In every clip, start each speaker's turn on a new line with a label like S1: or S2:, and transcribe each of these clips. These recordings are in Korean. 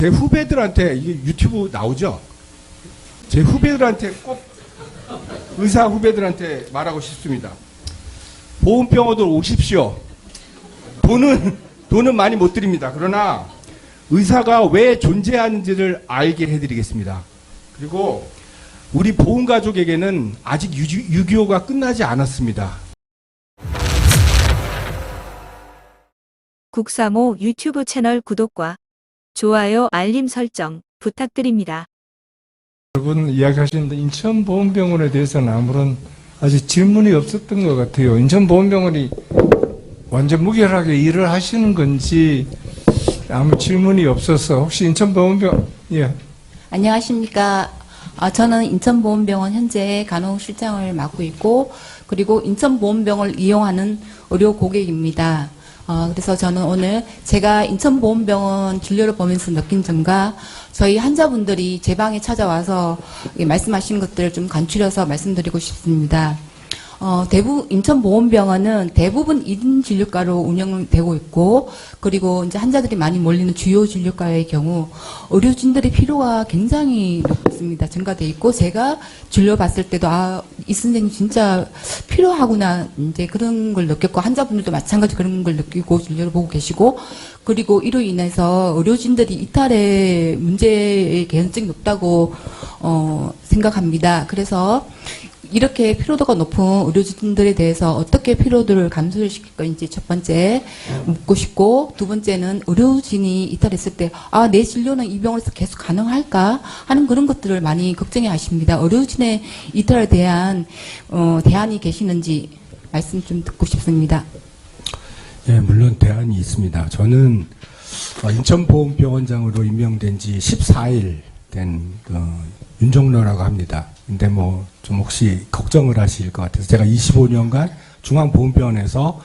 S1: 제 후배들한테, 이게 유튜브 나오죠? 제 후배들한테 꼭, 의사 후배들한테 말하고 싶습니다. 보험병원들 오십시오. 돈은 많이 못 드립니다. 그러나 의사가 왜 존재하는지를 알게 해드리겠습니다. 그리고 우리 보험가족에게는 아직 6.25가 끝나지 않았습니다.
S2: 국사모 유튜브 채널 구독과 좋아요, 알림 설정 부탁드립니다.
S3: 여러분 이야기하시는데 인천보험병원에 대해서는 아무런 아직 질문이 없었던 것 같아요. 인천보험병원이 완전 무결하게 일을 하시는 건지 아무 질문이 없어서 혹시 인천보험병원 예.
S4: 안녕하십니까. 저는 인천보험병원 현재 간호실장을 맡고 있고 그리고 인천보험병원을 이용하는 의료 고객입니다. 그래서 저는 오늘 제가 인천보험병원 진료를 보면서 느낀 점과 저희 환자분들이 제 방에 찾아와서 말씀하신 것들을 좀 간추려서 말씀드리고 싶습니다. 인천보험병원은 대부분 1인 진료과로 운영되고 있고, 그리고 이제 환자들이 많이 몰리는 주요 진료과의 경우, 의료진들의 필요가 굉장히 높습니다. 증가되어 있고, 제가 진료 봤을 때도, 이 선생님 진짜 필요하구나, 이제 그런 걸 느꼈고, 환자분들도 마찬가지 그런 걸 느끼고 진료를 보고 계시고, 그리고 이로 인해서 의료진들이 이탈의 문제의 개연성이 높다고, 생각합니다. 그래서, 이렇게 피로도가 높은 의료진들에 대해서 어떻게 피로도를 감소를 시킬 건지 첫 번째 묻고 싶고, 두 번째는 의료진이 이탈했을 때 내 진료는 이 병원에서 계속 가능할까 하는 그런 것들을 많이 걱정해 하십니다. 의료진의 이탈에 대한 대안이 계시는지 말씀 좀 듣고 싶습니다.
S1: 네, 물론 대안이 있습니다. 저는 인천보험병원장으로 임명된 지 14일 된 윤종로라고 합니다. 근데 좀 혹시 걱정을 하실 것 같아서 제가 25년간 중앙보험병원에서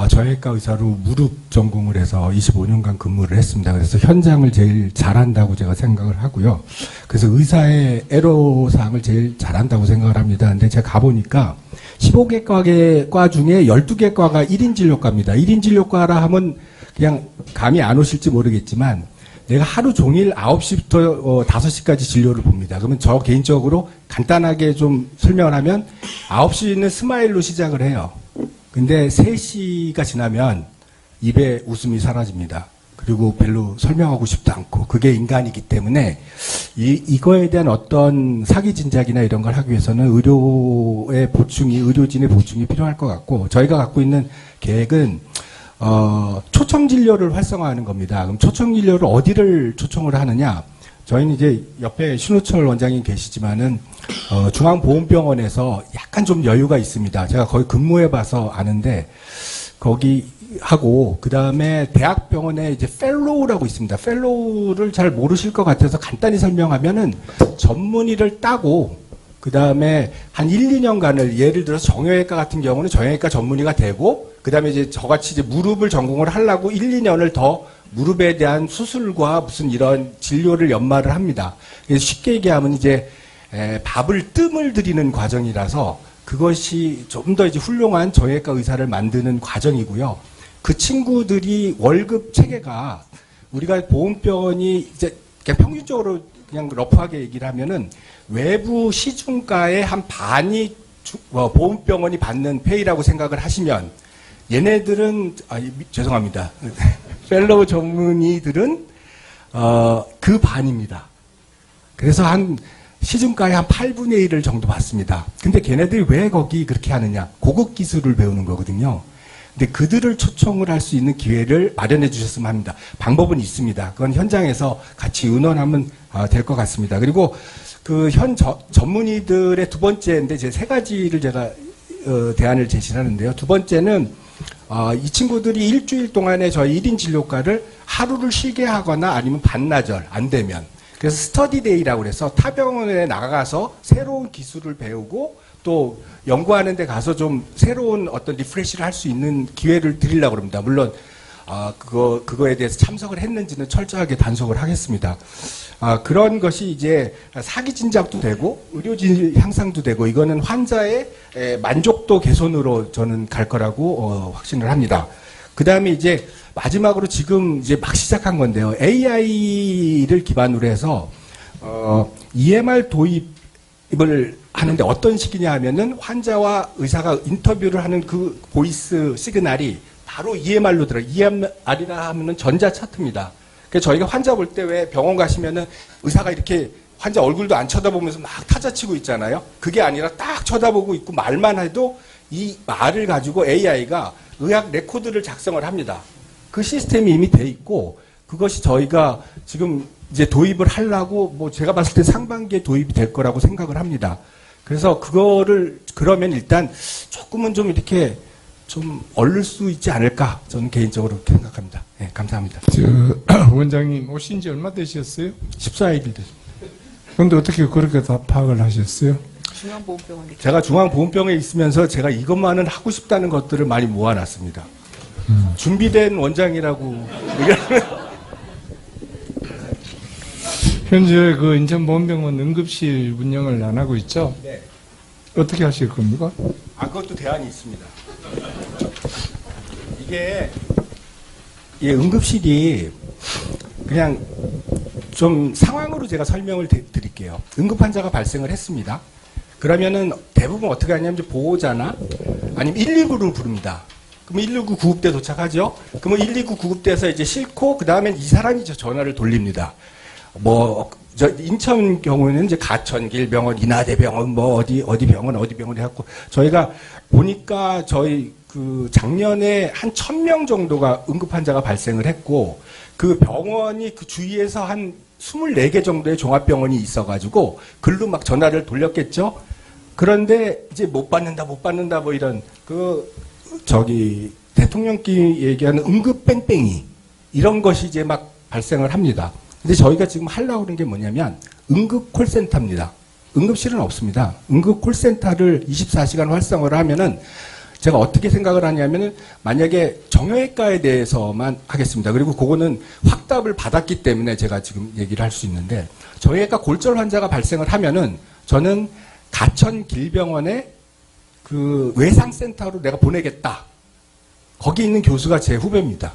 S1: 정형외과 의사로 무릎 전공을 해서 25년간 근무를 했습니다. 그래서 현장을 제일 잘한다고 제가 생각을 하고요. 그래서 의사의 애로사항을 제일 잘한다고 생각을 합니다. 근데 제가 가보니까 15개 과 중에 12개 과가 1인 진료과입니다. 1인 진료과라 하면 그냥 감이 안 오실지 모르겠지만 내가 하루 종일 9시부터 5시까지 진료를 봅니다. 그러면 저 개인적으로 간단하게 좀 설명을 하면 9시는 스마일로 시작을 해요. 근데 3시가 지나면 입에 웃음이 사라집니다. 그리고 별로 설명하고 싶도 않고 그게 인간이기 때문에 이거에 대한 어떤 사기 진작이나 이런 걸 하기 위해서는 의료진의 보충이 필요할 것 같고 저희가 갖고 있는 계획은 초청 진료를 활성화하는 겁니다. 그럼 초청 진료를 어디를 초청을 하느냐? 저희는 이제 옆에 신우철 원장님 계시지만은 중앙보험병원에서 약간 좀 여유가 있습니다. 제가 거기 근무해봐서 아는데 거기 하고 그 다음에 대학병원에 이제 펠로우라고 있습니다. 펠로우를 잘 모르실 것 같아서 간단히 설명하면은 전문의를 따고 그 다음에 한 1, 2년간을 예를 들어서 정형외과 같은 경우는 정형외과 전문의가 되고 그 다음에 이제 저같이 이제 무릎을 전공을 하려고 1, 2년을 더 무릎에 대한 수술과 무슨 이런 진료를 연마를 합니다. 그래서 쉽게 얘기하면 이제 뜸을 들이는 과정이라서 그것이 좀 더 이제 훌륭한 정형외과 의사를 만드는 과정이고요. 그 친구들이 월급 체계가 우리가 보험병원이 이제 그냥 평균적으로 그냥 러프하게 얘기를 하면은 외부 시중가의 한 반이 보험병원이 받는 페이라고 생각을 하시면 얘네들은 죄송합니다. 펠로우 전문의들은 그 반입니다. 그래서 한 시중가의 한 8분의 1을 정도 받습니다. 근데 걔네들이 왜 거기 그렇게 하느냐? 고급 기술을 배우는 거거든요. 근데 그들을 초청을 할 수 있는 기회를 마련해 주셨으면 합니다. 방법은 있습니다. 그건 현장에서 같이 의논하면 될 것 같습니다. 그리고 그 전문의들의 두 번째인데 제 세 가지를 제가 대안을 제시하는데요. 두 번째는 이 친구들이 일주일 동안에 저희 1인 진료과를 하루를 쉬게 하거나 아니면 반나절 안 되면 그래서 스터디데이라고 해서 타 병원에 나가서 새로운 기술을 배우고 또 연구하는 데 가서 좀 새로운 어떤 리프레시를 할 수 있는 기회를 드리려고 합니다. 물론 그거에 대해서 참석을 했는지는 철저하게 단속을 하겠습니다. 그런 것이 이제 사기 진작도 되고 의료진 향상도 되고 이거는 환자의 만족도 개선으로 저는 갈 거라고 확신을 합니다. 그 다음에 이제 마지막으로 지금 이제 막 시작한 건데요. AI를 기반으로 해서 EMR 도입을 하는데 어떤 식이냐 하면은 환자와 의사가 인터뷰를 하는 그 보이스 시그널이 바로 EMR로 들어요. EMR이라 하면은 전자 차트입니다. 그래서 저희가 환자 볼 때 왜 병원 가시면은 의사가 이렇게 환자 얼굴도 안 쳐다보면서 막 타자치고 있잖아요. 그게 아니라 딱 쳐다보고 있고 말만 해도 이 말을 가지고 AI가 의학 레코드를 작성을 합니다. 그 시스템이 이미 돼 있고 그것이 저희가 지금 이제 도입을 하려고 뭐 제가 봤을 때 상반기에 도입이 될 거라고 생각을 합니다. 그래서 그거를 그러면 일단 조금은 좀 이렇게 좀 얼릴 수 있지 않을까 저는 개인적으로 그렇게 생각합니다. 네, 감사합니다.
S3: 원장님 오신 지 얼마 되셨어요?
S1: 14일 됐습니다.
S3: 근데 어떻게 그렇게 다 파악을 하셨어요?
S5: 중앙보험병원에
S1: 제가 중앙보험병에 있으면서 제가 이것만은 하고 싶다는 것들을 많이 모아놨습니다. 준비된 원장이라고 얘기하면
S3: 현재 그 인천보험병원 응급실 운영을 안 하고 있죠?
S1: 네.
S3: 어떻게 하실 겁니까?
S1: 그것도 대안이 있습니다. 이게 응급실이 그냥 좀 상황으로 제가 설명을 드릴게요. 응급 환자가 발생을 했습니다. 그러면은 대부분 어떻게 하냐면 이제 보호자나 아니면 119를 부릅니다. 그럼 119 구급대 도착하죠. 그러면 119 구급대에서 이제 싣고 그 다음엔 이 사람이 전화를 돌립니다. 저 인천 경우에는 이제 가천길 병원, 인하대병원, 어디 병원 해갖고 저희가 보니까 저희 그 작년에 한 1000명 정도가 응급 환자가 발생을 했고 그 병원이 그 주위에서 한 24개 정도의 종합병원이 있어가지고 글로 막 전화를 돌렸겠죠. 그런데 이제 못 받는다 뭐 이런 대통령끼리 얘기하는 응급 뺑뺑이 이런 것이 이제 막 발생을 합니다. 근데 저희가 지금 하려고 하는 게 뭐냐면 응급 콜센터입니다. 응급실은 없습니다. 응급 콜센터를 24시간 활성화를 하면은 제가 어떻게 생각을 하냐면은 만약에 정형외과에 대해서만 하겠습니다. 그리고 그거는 확답을 받았기 때문에 제가 지금 얘기를 할 수 있는데 정형외과 골절 환자가 발생을 하면은 저는 가천 길병원에 그 외상센터로 내가 보내겠다. 거기 있는 교수가 제 후배입니다.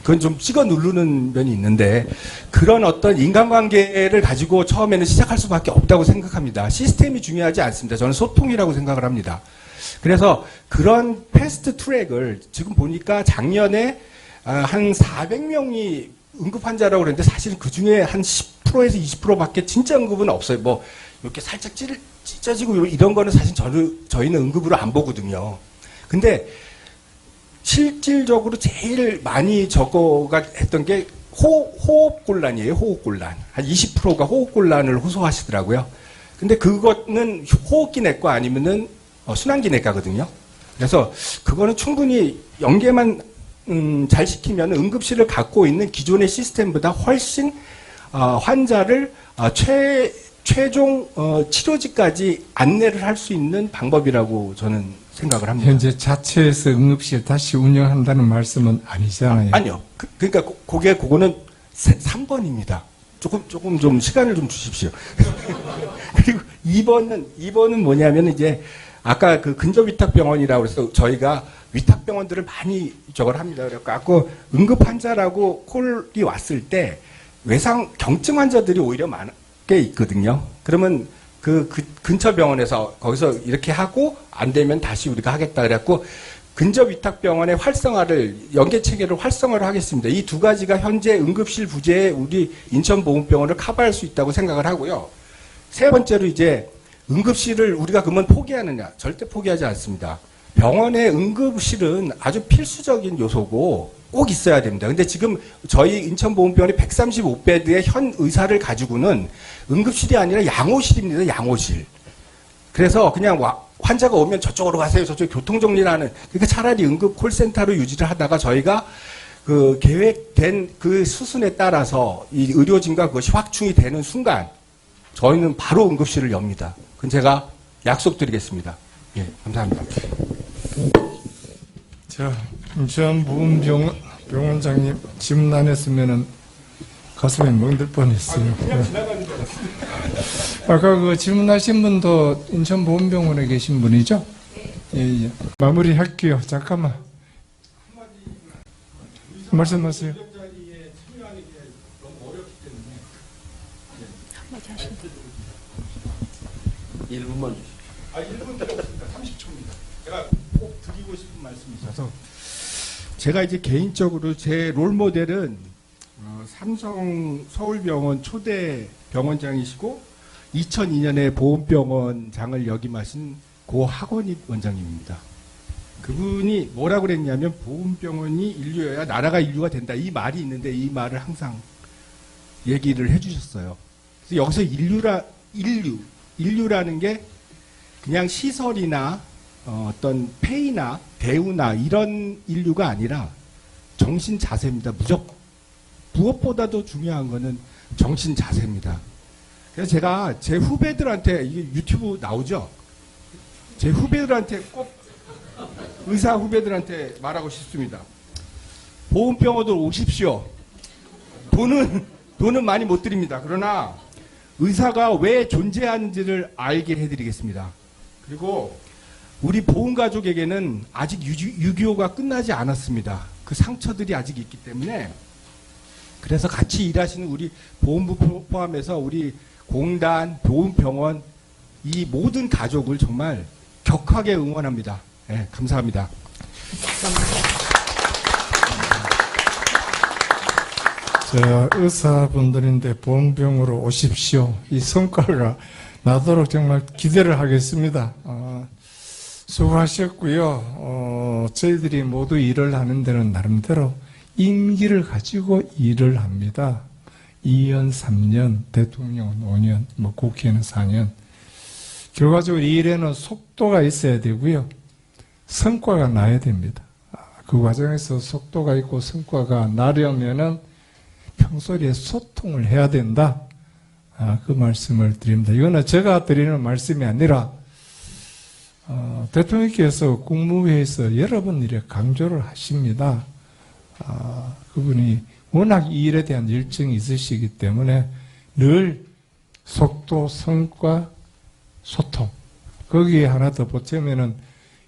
S1: 그건 좀 찍어 누르는 면이 있는데 그런 어떤 인간관계를 가지고 처음에는 시작할 수밖에 없다고 생각합니다. 시스템이 중요하지 않습니다. 저는 소통이라고 생각을 합니다. 그래서 그런 패스트 트랙을 지금 보니까 작년에 한 400명이 응급 환자라고 그랬는데 사실 그 중에 한 10%에서 20%밖에 진짜 응급은 없어요. 뭐 이렇게 살짝 찢어지고 이런 거는 사실 저희는 응급으로 안 보거든요. 근데 실질적으로 제일 많이 저거가 했던 게 호흡곤란이에요. 호흡곤란. 한 20%가 호흡곤란을 호소하시더라고요. 근데 그거는 호흡기 내과 아니면은 순환기 내과거든요. 그래서 그거는 충분히 연계만 잘 시키면 응급실을 갖고 있는 기존의 시스템보다 훨씬 환자를 최종 치료지까지 안내를 할 수 있는 방법이라고 저는 생각을 합니다.
S3: 현재 자체에서 응급실 다시 운영한다는 말씀은 아니잖아요.
S1: 아니요. 그러니까 그거는 3번입니다. 조금 좀 시간을 좀 주십시오. 그리고 2번은 뭐냐면 이제 아까 그 근접위탁병원이라고 해서 저희가 위탁병원들을 많이 저걸 합니다. 그래갖고 응급 환자라고 콜이 왔을 때 외상 경증 환자들이 오히려 많게 있거든요. 그러면 그 근처 병원에서 거기서 이렇게 하고 안 되면 다시 우리가 하겠다 그래갖고 근접위탁병원의 활성화를 연계 체계를 활성화를 하겠습니다. 이 두 가지가 현재 응급실 부재에 우리 인천보훈병원을 커버할 수 있다고 생각을 하고요. 세 번째로 이제 응급실을 우리가 그러면 포기하느냐? 절대 포기하지 않습니다. 병원의 응급실은 아주 필수적인 요소고 꼭 있어야 됩니다. 근데 지금 저희 인천보훈병원이 135베드의 현 의사를 가지고는 응급실이 아니라 양호실입니다. 양호실. 그래서 그냥 환자가 오면 저쪽으로 가세요. 저쪽 교통정리를 그러니까 차라리 응급 콜센터로 유지를 하다가 저희가 그 계획된 그 수순에 따라서 이 의료진과 그것이 확충이 되는 순간 저희는 바로 응급실을 엽니다. 그건 제가 약속드리겠습니다. 예, 감사합니다.
S3: 자, 인천보훈병원장님 질문 안 했으면은 가슴에 멍들 뻔했어요.
S1: 그냥 지나가는 줄 알았어요.
S3: 아까 그 질문하신 분도 인천보훈병원에 계신 분이죠? 예. 마무리할게요. 잠깐만. 말씀하세요.
S1: 자리에 참여하는 게 너무 어렵기 때문에.
S4: 한마디 하시면 돼요.
S5: 1분만 주십시오.
S1: 1분 필요 없습니다. 30초입니다. 제가 꼭 드리고 싶은 말씀이 있어서 제가 이제 개인적으로 제 롤 모델은 삼성 서울병원 초대 병원장이시고 2002년에 보훈병원장을 역임하신 고 하건입 원장님입니다. 그분이 뭐라고 그랬냐면 보훈병원이 인류여야 나라가 인류가 된다. 이 말이 있는데 이 말을 항상 얘기를 해주셨어요. 그래서 여기서 인류라는 게 그냥 시설이나 어떤 페이나 대우나 이런 인류가 아니라 정신 자세입니다. 무엇보다도 중요한 거는 정신 자세입니다. 그래서 제가 제 후배들한테 이게 유튜브 나오죠? 제 후배들한테 꼭 의사 후배들한테 말하고 싶습니다. 보훈병원들 오십시오. 돈은 많이 못 드립니다. 그러나 의사가 왜 존재하는지를 알게 해드리겠습니다. 그리고 우리 보훈가족에게는 아직 6.25가 끝나지 않았습니다. 그 상처들이 아직 있기 때문에 그래서 같이 일하시는 우리 보훈부 포함해서 우리 공단, 보훈병원 이 모든 가족을 정말 격하게 응원합니다. 네, 감사합니다.
S3: 자, 의사분들인데 보훈병으로 오십시오. 이 성과가 나도록 정말 기대를 하겠습니다. 수고하셨고요. 저희들이 모두 일을 하는 데는 나름대로 임기를 가지고 일을 합니다. 2년, 3년, 대통령은 5년, 국회는 4년. 결과적으로 이 일에는 속도가 있어야 되고요. 성과가 나야 됩니다. 그 과정에서 속도가 있고 성과가 나려면은 평소에 소통을 해야 된다. 그 말씀을 드립니다. 이거는 제가 드리는 말씀이 아니라 대통령께서 국무회의에서 여러 번 이렇게 강조를 하십니다. 그분이 워낙 이 일에 대한 열정이 있으시기 때문에 늘 속도, 성과, 소통. 거기에 하나 더 보태면은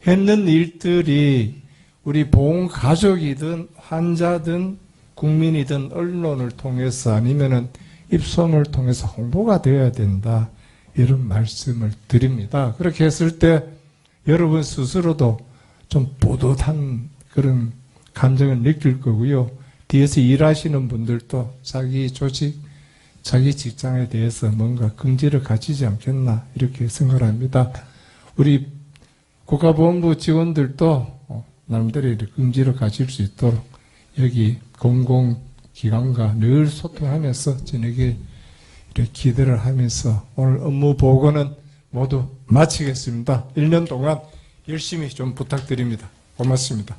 S3: 했는 일들이 우리 보훈 가족이든 환자든 국민이든 언론을 통해서 아니면은 입소문을 통해서 홍보가 되어야 된다. 이런 말씀을 드립니다. 그렇게 했을 때 여러분 스스로도 좀 뿌듯한 그런 감정을 느낄 거고요. 뒤에서 일하시는 분들도 자기 조직, 자기 직장에 대해서 뭔가 긍지를 가지지 않겠나 이렇게 생각을 합니다. 우리 국가보훈부 직원들도 나름대로 이렇게 긍지를 가질 수 있도록 여기 공공기관과 늘 소통하면서 저녁에 이렇게 기대를 하면서 오늘 업무 보고는 모두 마치겠습니다. 1년 동안 열심히 좀 부탁드립니다. 고맙습니다.